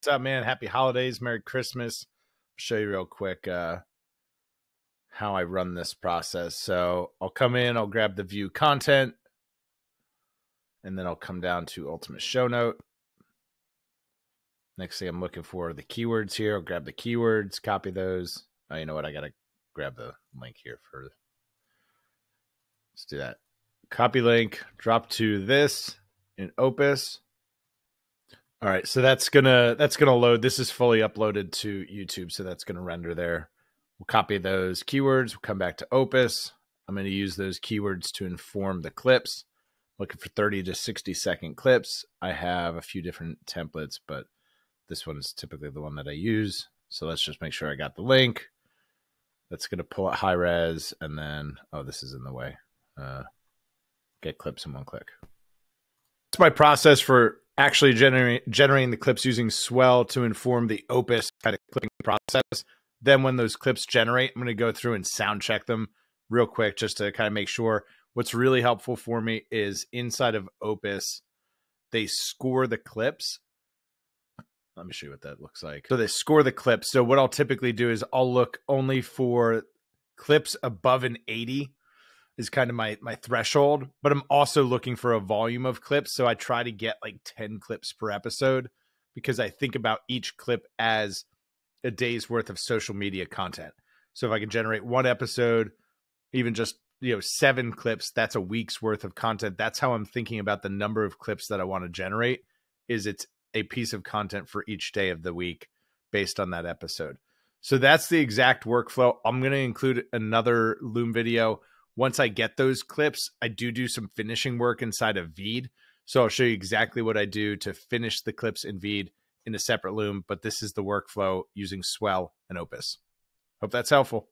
What's up, man? Happy holidays. Merry Christmas. I'll show you real quick how I run this process. So I'll come in, I'll grab the view content, and then I'll come down to ultimate show note. Next thing I'm looking for the keywords here. I'll grab the keywords, copy those. Oh, you know what? I got to grab the link here for. Let's do that. Copy link, drop to this in Opus. All right, so that's gonna load. This is fully uploaded to YouTube, so that's gonna render there. We'll copy those keywords. We'll come back to Opus. I'm gonna use those keywords to inform the clips. Looking for 30 to 60-second clips. I have a few different templates, but this one is typically the one that I use. So let's just make sure I got the link. That's gonna pull it high res, and then this is in the way. Get clips in one click. That's my process for actually generating the clips using Swell to inform the Opus kind of clipping process. Then when those clips generate, I'm going to go through and sound check them real quick just to kind of make sure. What's really helpful for me is inside of Opus, they score the clips. Let me show you what that looks like. So they score the clips. So what I'll typically do is I'll look only for clips above an 80 is kind of my threshold, but I'm also looking for a volume of clips. So I try to get like 10 clips per episode because I think about each clip as a day's worth of social media content. So if I can generate one episode, even just 7 clips, that's a week's worth of content. That's how I'm thinking about the number of clips that I want to generate. Is it's a piece of content for each day of the week based on that episode. So that's the exact workflow. I'm going to include another Loom video. Once I get those clips, I do some finishing work inside of Veed. So I'll show you exactly what I do to finish the clips in Veed in a separate Loom, but this is the workflow using Swell and Opus. Hope that's helpful.